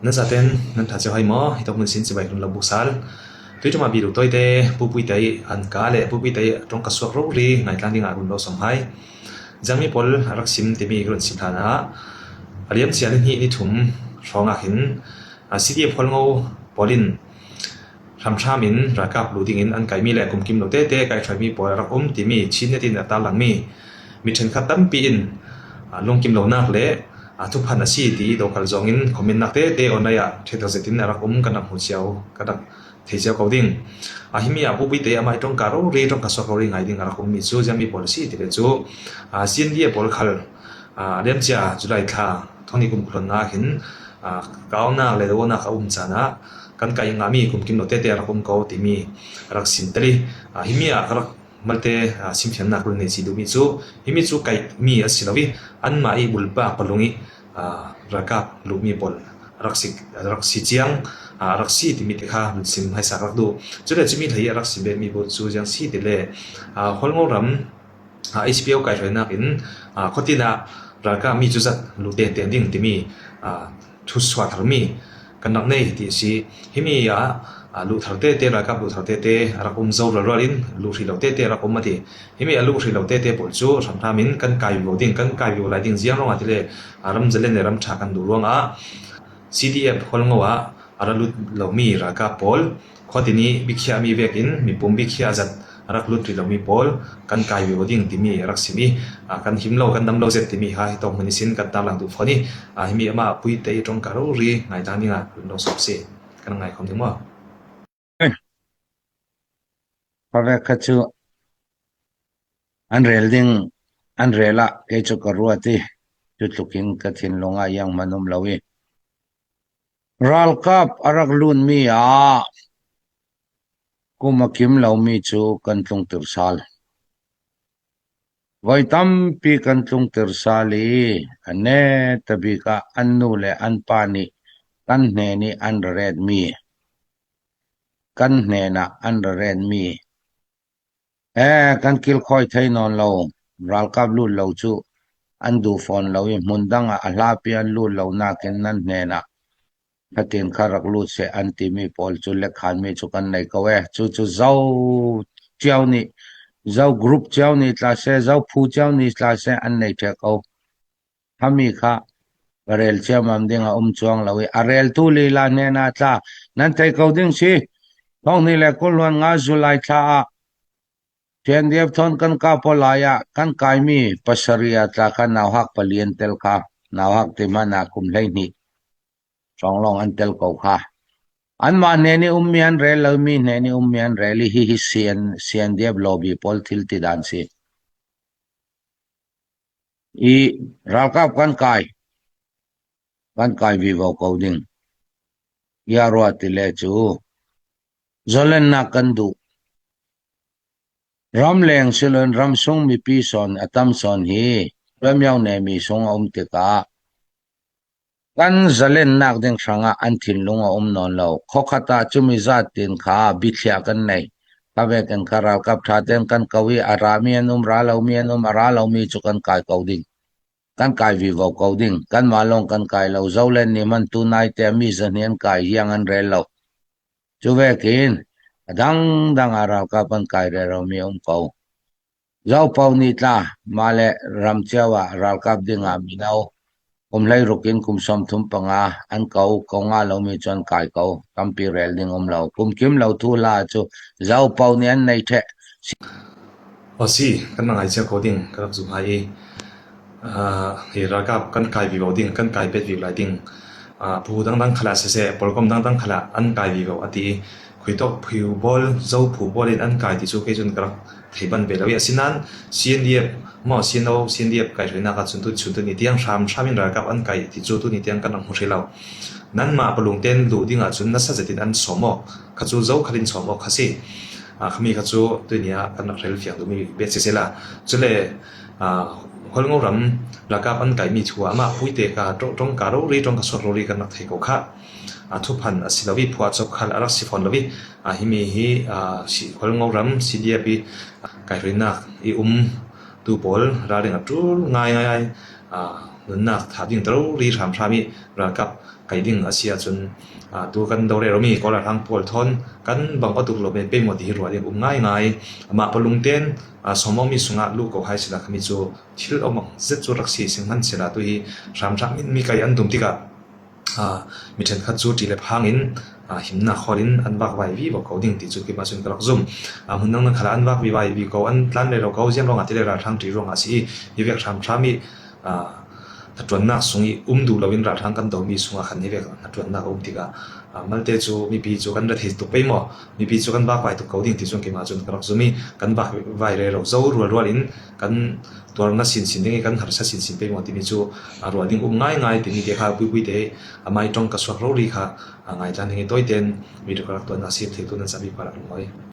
นั่นสัตย์นั่นถ้าจะให้หมอที่ต้องมันสินสิบใบคนละบุษาลที่จะมาบิดตัวเตะผู้ป่วยเตะอันกาเลผู้ป่วยเตะตรงกระสวกรู้รีในการที่งานรุ่นเราสมัยจังมีพลรักสิมที่มีรุ่นสิบฐานะเรียมเสียนี่นี่ถุมรองอาหินสิที่พลงูพลินทำชามินรักกับลูดิ้งอินอันไก่มีแหลกกุมกิมโลเตเตไก่ใช้มีปล่อยรักที่มีชิ้นเนตินตาหลังมีเช่นขัดตั้มปีนลงกิมโลนักเละทุกพันอาชีพที่ดอกกระจงอินคอมเมนต์นักเตออนไลน์เทศเสตินรักกันนับหัวเชียวกันนับเทเชียวเขาดิ้งหิมีผู้วิเตะไม่ต้องการรีต้องกระสอบรีไงดิ้งรักมีจูจะมี policy ที่เรื่องจูสิ่งที่พอลขัลเรียนจ้าจุดไหนท่าท่านี้กุมคนน่าเห็นก้าวหน้าเลยว่าน่าเขาจานะกันไก่งามีกุมกิมโนเตเตรักเขาที่มีรักสินตรีหิมีรักมัลเตสิมเพียนนักรุ่นในสิดูหิมีจูไก่มีสิลวิอันมาอีบุลปะปลุงิรักกับลูกมีบอลรักสิจียงรักสิที่มีที่ข้ามันสิมให้สักรักดูจุดเด่นจะมีที่รักสิเบมีบอลจูจังสิที่เล่คนงงรำHPO ไก่ช่วยนักอินคนที่น่ารักกับมีจุดลูกเด่นดิ่งที่มีทุสวัสดิ์มีกันนักในที่สิหิมีลูกทารเตรักกับลูกทารเตรักเจ้าเราลินลูกที่เราเตรักมาที่หิมีลูกที่เราเตปวดจูสำหรับมินกันไก่วิวดิ่งกันไก่วิวไหลดิ่งเสียงร้องที่เลยรำเจริญในรำชากันดูร้องCDF คนงว่าลูกเรามีรักกับพอลข้อที่นี้บิขยามีเวกินมีปุ่มบิขยาจัดรักลุดที่เรามีพอลกันไก่วิวดิ่งที่มีรักสิมีกันหิมเรากันดำเราเสร็จที่มีให้ต้องมันสินกันตามหลังดูฟังนี่หิมีมาปุยเตยตรงการูรีไงตานี่นะเราสอบเสียกันไงคำถึงว่าพระเวกจูอันเรลดิงอันเรล่าเกจุกรัวที่จุดลุกินกฐินลงอายังมนุมลาวีรัลกับอารักลุนมีกุมาคิมลามีจูกันตุงติรซาลไว้ตั้มปีกันตุงติรซาลีอันเนตบิกาอันนูเลอันปานีกันเนนีอันเรดมีกันเนนะอันเรดมีกันกิลคอยไทยนอนเรารัลกับลุนเราจูอันดูฟอนเรามุนดังอาลาปีอันลุนเรานักนั่นเนนะพัตินคารักลุเสอันติมีพอลจุเล็กขันมีจุกันในกเวจูเจ้าเจ้านี่เจ้ากรุ๊ปเจ้านี่ลาเสเจ้าผู้เจ้านี่ลาเสอันในเทกเอาทำมีค่ะเรลเชื่อมันดิ่งจวงเราเรลตูลีลาเนน่าจ้านั่นเทกเอาดิ่งสิท้องนี่แหละคนล้วนงาจุไลท่าเทียนเดียบทนกันกับพลายะกันกายมีปัสริยะจากกันนาวฮักเปลี่ยนเตลค่ะนาวฮักที่มันนาคุมเลยนี่สองลองอันเตลเขาค่ะอันมาเนนี่มีอันเรลเรามีเนนี่มีอันเรลฮิเซียนเดียบลอบีพอลทิลติดันซีอีรักกับกันกายวิวเขาดิ่งยารัวติเลจูจอเลนนักกันดูรำแรงสิลนรำทรงมีปีสอนอัตมสอนฮีรำยาวเนมีทรงติกากันจะเล่นนักดิ่งสังอันทินลงนอนเราขอขตาจุมิจัดตินขาบิดเสียกันในกาเวกันคารากับชาเดนกันกวีอารามีนุมราเรามีนุมราเรามีจุกันกายเขาดิ่งกันกายวิวเขาดิ่งกันมาลงกันกายเราเจ้าเล่นนี่มันตุนายแต่มีเสนียนกายยังอันเรลเราจูเวกินดังอารากับกายเรามีเขาเจ้าเป้านิตามาเลรำเจ้าวารากับดิ่งอามินเอาเลยรุกินคุมสมทุมปังอันเขางาเรามีจนกายเขาตั้มปีเรลดิ่งเราคุมคิมเราทูลาจูเจ้าเป้าเนี่ยในเทสิกันไงเจ้าเขาดิ่งกันสุภาพเฮรักกับกันไก่วิวดิ่งกันไก่เป็ดวิวไหลดิ่งผู้ดังขลาเสพอลกมดังขลาอันไก่วิวอดีคุยตกผิวบอลเจ้าผู้บอลอันไก่ที่สุกจนกระที่บันเป็นแล้วสินั้นเสียนเดียบมอเสียนเอาเสียนเดียบไก่ช่วยนักชุนตุนิเตียงชามินรักกับอันไก่ที่จูตุนิเตียงกันนังหัวเชลานั้นมาปลุงเต้นดูดิ่งจุนนัสจะติดอันสมอขจูเจ้าขลินสมอขสิขมีขจูตัวนี้กันนักเรลเฟียงดูมีเบสเซล่าจุเลยคนงงรำรักกับอันไก่มีชัวมาพุยเตกาตรงการูรีตรงกสรุรีกันนักเทกค่ะทุพันสิลวิพัวจบขันอารักสิฟอนลวิฮิมีฮีคนงงรำสิเดียบีไก่รินักตูบอลราเริงจูง่ายนุนนักถาดิ่งตรูรีสามชามีรักกับ kai ding asia chun tu kan dore romi kola rang pol thon kan bang patuk lo be pe mo ti ro ding ngai ngai ama palung ten somong mi sunga lu ko hai sila khami chu thil omong zet chu raksi sing man sila tu hi ram ram min mi kai an dum tika mi then khat chu ti le phangin himna khorin an bak vai vi bo ko ding ti chu ki ma sun kalak zum mun nang khala an bak vi vai vi ko an tlan le ro ko jem ro nga ti le ra thang ti ro nga si hi vek ram thami tuan nak sungi du lawin ra thang kan do mi sunga khan ni vek tuan nak tika malte chu mi pi chu kan ra this tu pe mo mi pi chu kan bak vai tu ko ding ti chung ki ma chun kalak zumi kan bak vai re ro zo rual in kan tuar na sin sin ding kan har sa sin sin pe mo ti mi chu rual ding ngai ngai ti ni te kha pui te amai tong ka swak ro ri kha ngai tan ngi toy ten mi tu kalak tuan na si the tu na sabi para loi